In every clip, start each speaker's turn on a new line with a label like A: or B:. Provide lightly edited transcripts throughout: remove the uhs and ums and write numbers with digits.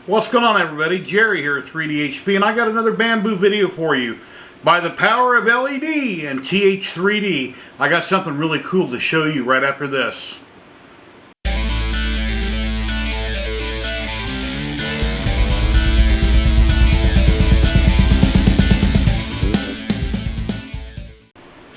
A: What's going on, everybody? Jerry here at 3DHP, and I got another Bambu video for you. By the power of LED and TH3D, I got something really cool to show you right after this.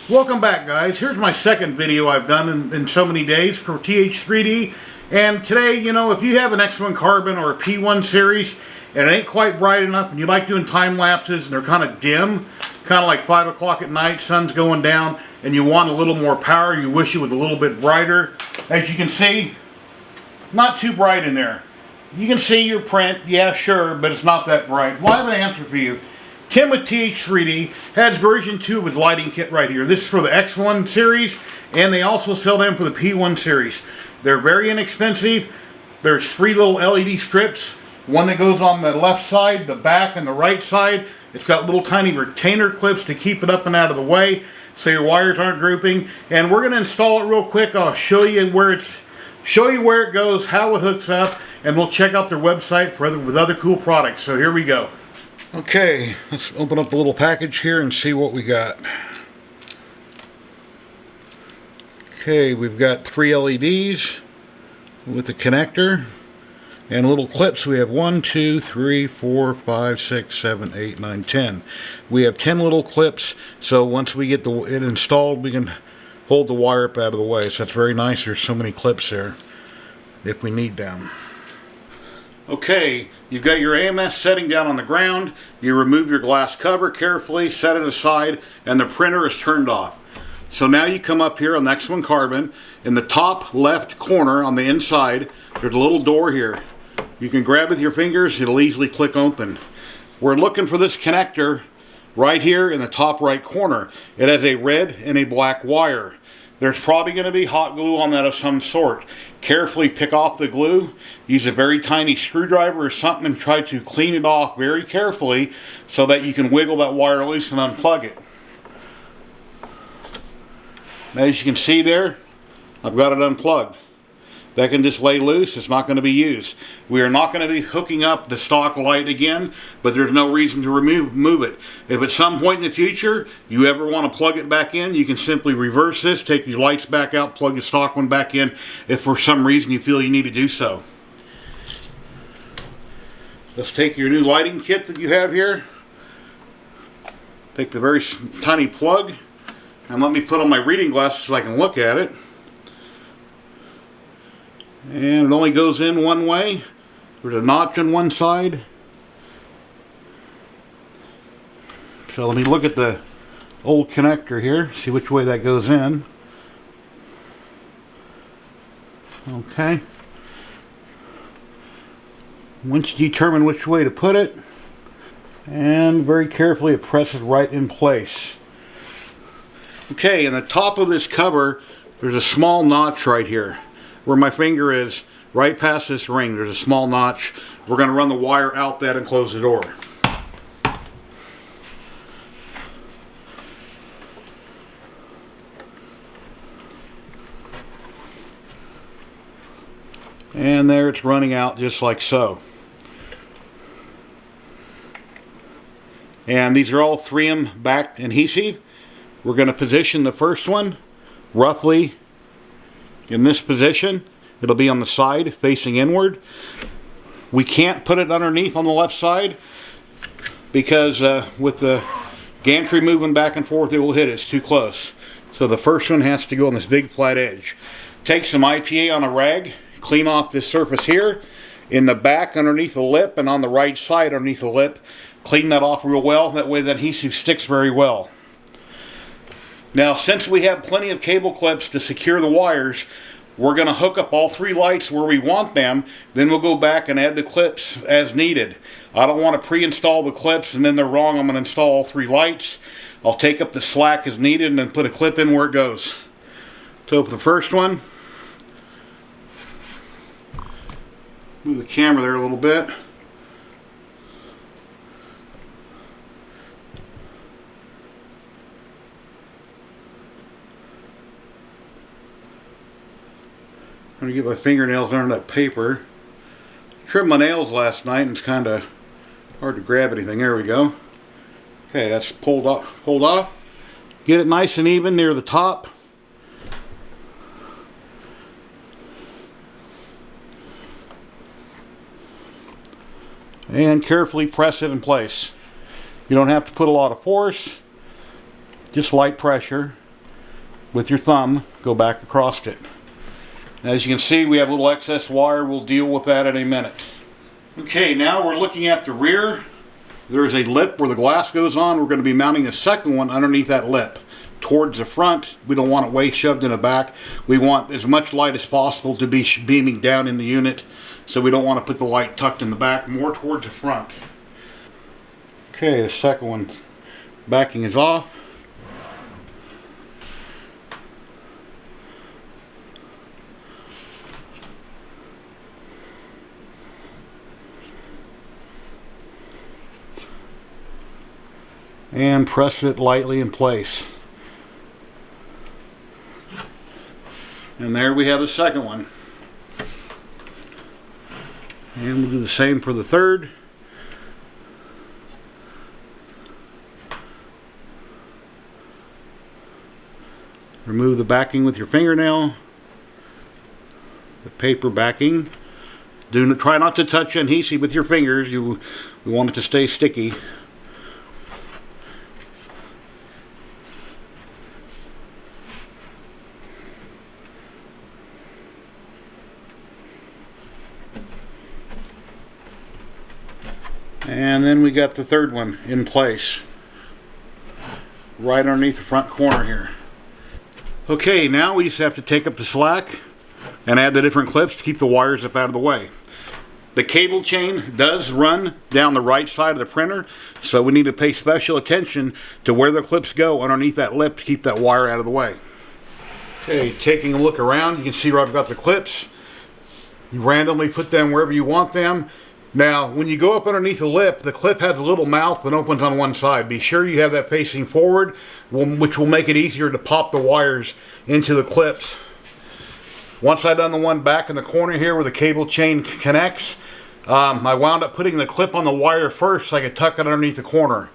A: Welcome back, guys. Here's my second video I've done in so many days for TH3D. And today, you know, if you have an X1 Carbon or a P1 series and it ain't quite bright enough and you like doing time lapses and they're kind of dim, kind of like 5 o'clock at night, sun's going down, and you want a little more power, you wish it was a little bit brighter. As you can see, not too bright in there. You can see your print, yeah, sure, but it's not that bright. Well, I have an answer for you. Tim with TH3D has version 2 of his lighting kit right here. This is for the X1 series, and they also sell them for the P1 series. They're very inexpensive. There's 3 little LED strips. One that goes on the left side, the back, and the right side. It's got little tiny retainer clips to keep it up and out of the way so your wires aren't drooping. And we're going to install it real quick. I'll show you where it goes, how it hooks up, and we'll check out their website with other cool products. So here we go. Okay, let's open up the little package here and see what we got. Okay, we've got 3 LEDs with the connector and little clips. We have 1, 2, 3, 4, 5, 6, 7, 8, 9, 10. We have 10 little clips, so once we get it installed, we can hold the wire up out of the way. So that's very nice. There's so many clips there if we need them. Okay, you've got your AMS setting down on the ground. You remove your glass cover carefully, set it aside, and the printer is turned off. So now you come up here on the X1 Carbon. In the top left corner on the inside, there's a little door here. You can grab with your fingers, it'll easily click open. We're looking for this connector right here in the top right corner. It has a red and a black wire. There's probably going to be hot glue on that of some sort. Carefully pick off the glue. Use a very tiny screwdriver or something and try to clean it off very carefully so that you can wiggle that wire loose and unplug it. Now, as you can see there, I've got it unplugged. That can just lay loose. It's not going to be used. We are not going to be hooking up the stock light again, but there's no reason to remove it. If at some point in the future you ever want to plug it back in, you can simply reverse this, take your lights back out, plug the stock one back in if for some reason you feel you need to do so. Let's take your new lighting kit that you have here. Take the very tiny plug and let me put on my reading glasses so I can look at it. And it only goes in one way. There's a notch on one side. So let me look at the old connector here, see which way that goes in. Okay. Once you determine which way to put it, and very carefully it presses right in place. Okay, in the top of this cover, there's a small notch right here. Where my finger is, right past this ring, there's a small notch. We're going to run the wire out that and close the door. And there it's running out just like so. And these are all 3M backed adhesive. We're going to position the first one roughly in this position. It'll be on the side facing inward. We can't put it underneath on the left side because with the gantry moving back and forth it will hit it. It's too close. So the first one has to go on this big flat edge. Take some IPA on a rag, clean off this surface here, in the back underneath the lip and on the right side underneath the lip. Clean that off real well, that way the adhesive sticks very well. Now, since we have plenty of cable clips to secure the wires, we're going to hook up all 3 lights where we want them. Then we'll go back and add the clips as needed. I don't want to pre-install the clips and then they're wrong. I'm going to install all 3 lights. I'll take up the slack as needed and then put a clip in where it goes. So open the first one. Move the camera there a little bit. I'm going to get my fingernails under that paper. Trimmed my nails last night and it's kind of hard to grab anything. There we go. Okay, that's pulled off. Get it nice and even near the top. And carefully press it in place. You don't have to put a lot of force, just light pressure with your thumb. Go back across it. As you can see, we have a little excess wire. We'll deal with that in a minute. Okay, now we're looking at the rear. There's a lip where the glass goes on. We're going to be mounting a second one underneath that lip towards the front. We don't want it way shoved in the back. We want as much light as possible to be beaming down in the unit, so we don't want to put the light tucked in the back, more towards the front. Okay, the second one backing is off. And press it lightly in place. And there we have the second one. And we'll do the same for the third. Remove the backing with your fingernail. The paper backing. Try not to touch adhesive with your fingers. We want it to stay sticky. And then we got the third one in place, right underneath the front corner here. Okay, now we just have to take up the slack and add the different clips to keep the wires up out of the way. The cable chain does run down the right side of the printer, so we need to pay special attention to where the clips go underneath that lip to keep that wire out of the way. Okay, taking a look around, you can see where I've got the clips. You randomly put them wherever you want them. Now, when you go up underneath the lip, the clip has a little mouth that opens on one side. Be sure you have that facing forward, which will make it easier to pop the wires into the clips. Once I've done the one back in the corner here where the cable chain connects, I wound up putting the clip on the wire first so I could tuck it underneath the corner.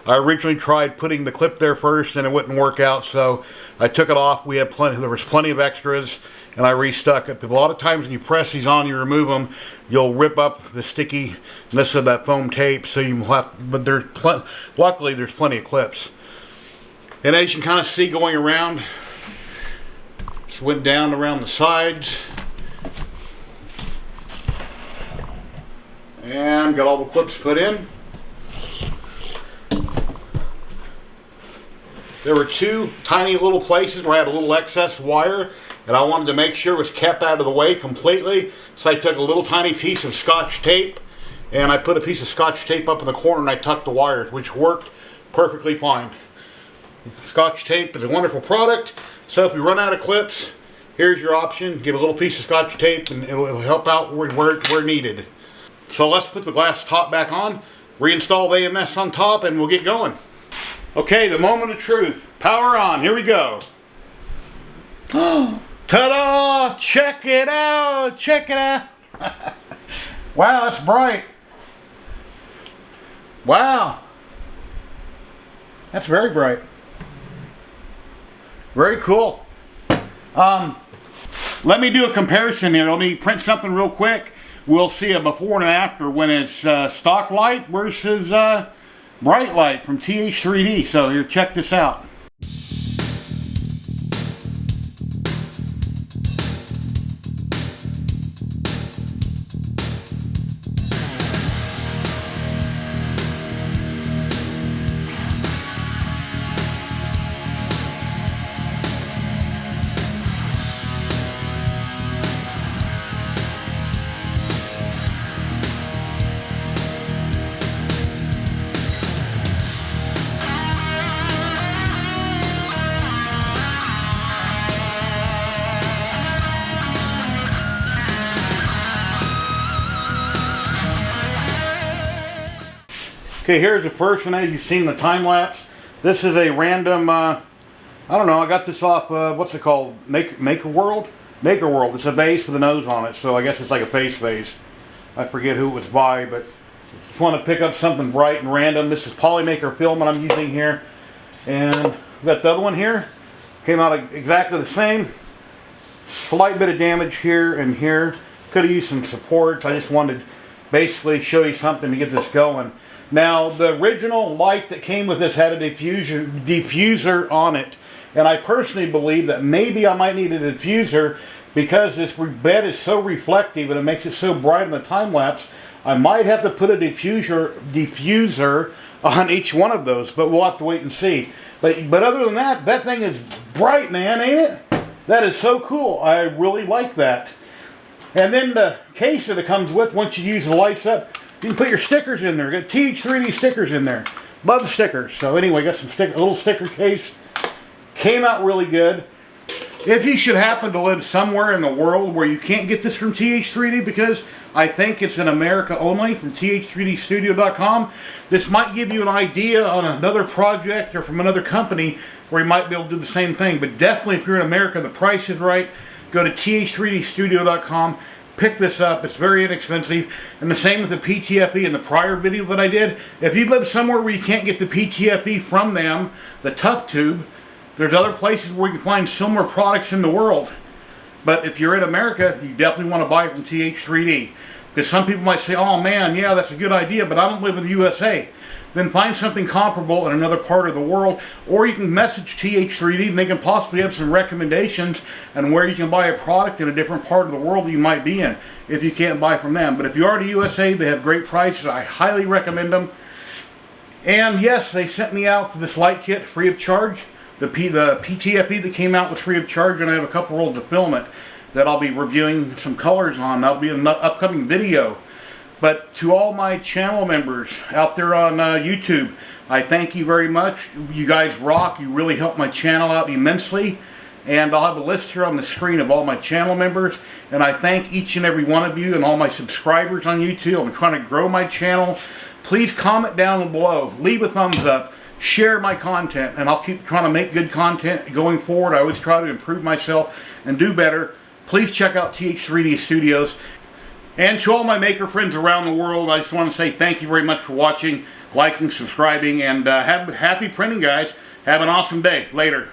A: I originally tried putting the clip there first and it wouldn't work out, so I took it off. There was plenty of extras, and I restuck it. A lot of times when you press these on, you remove them, you'll rip up the stickiness of that foam tape. So you have, but luckily there's plenty of clips. And as you can kind of see going around, just went down around the sides, and got all the clips put in. There were two tiny little places where I had a little excess wire, and I wanted to make sure it was kept out of the way completely. So I took a little tiny piece of Scotch tape, and I put a piece of Scotch tape up in the corner, and I tucked the wires, which worked perfectly fine. Scotch tape is a wonderful product, so if you run out of clips, here's your option. Get a little piece of Scotch tape, and it'll help out where needed. So let's put the glass top back on, reinstall the AMS on top, and we'll get going. Okay, the moment of truth. Power on. Here we go. Ta-da! Check it out! Check it out! Wow, that's bright. Wow. That's very bright. Very cool. Let me do a comparison here. Let me print something real quick. We'll see a before and after when it's stock light versus bright light from TH3D. So here, check this out. Okay, here's the first one as you've seen the time lapse. This is a random, I don't know, I got this off, what's it called? Maker World? Maker World. It's a vase with a nose on it, so I guess it's like a face vase. I forget who it was by, but just want to pick up something bright and random. This is Polymaker filament I'm using here. And we got the other one here. Came out exactly the same. Slight bit of damage here and here. Could have used some supports. I just wanted to basically show you something to get this going. Now, the original light that came with this had a diffuser on it. And I personally believe that maybe I might need a diffuser because this bed is so reflective and it makes it so bright in the time lapse. I might have to put a diffuser on each one of those, but we'll have to wait and see. But other than that, that thing is bright, man, ain't it? That is so cool. I really like that. And then the case that it comes with, once you use the lights up, you can put your stickers in there. Got TH3D stickers in there. Love stickers. So anyway, got some a little sticker case. Came out really good. If you should happen to live somewhere in the world where you can't get this from TH3D, because I think it's in America only, from th3dstudio.com, this might give you an idea on another project or from another company where you might be able to do the same thing. But definitely if you're in America, the price is right. Go to th3dstudio.com. Pick this up. It's very inexpensive. And the same with the PTFE in the prior video that I did. If you live somewhere where you can't get the PTFE from them, the Tough Tube, there's other places where you can find similar products in the world. But if you're in America, you definitely want to buy it from TH3D. Because some people might say, oh man, yeah, that's a good idea, but I don't live in the USA. Then find something comparable in another part of the world, or you can message TH3D and they can possibly have some recommendations on where you can buy a product in a different part of the world that you might be in if you can't buy from them. But if you are in the USA, they have great prices. I highly recommend them. And yes, they sent me out this light kit free of charge. The PTFE that came out was free of charge, and I have a couple rolls of filament that I'll be reviewing some colors on. That'll be an upcoming video. But to all my channel members out there on YouTube, I thank you very much. You guys rock. You really help my channel out immensely. And I'll have a list here on the screen of all my channel members. And I thank each and every one of you and all my subscribers on YouTube. I'm trying to grow my channel. Please comment down below. Leave a thumbs up. Share my content. And I'll keep trying to make good content going forward. I always try to improve myself and do better. Please check out TH3D Studios. And to all my maker friends around the world, I just want to say thank you very much for watching, liking, subscribing, and happy printing, guys. Have an awesome day. Later.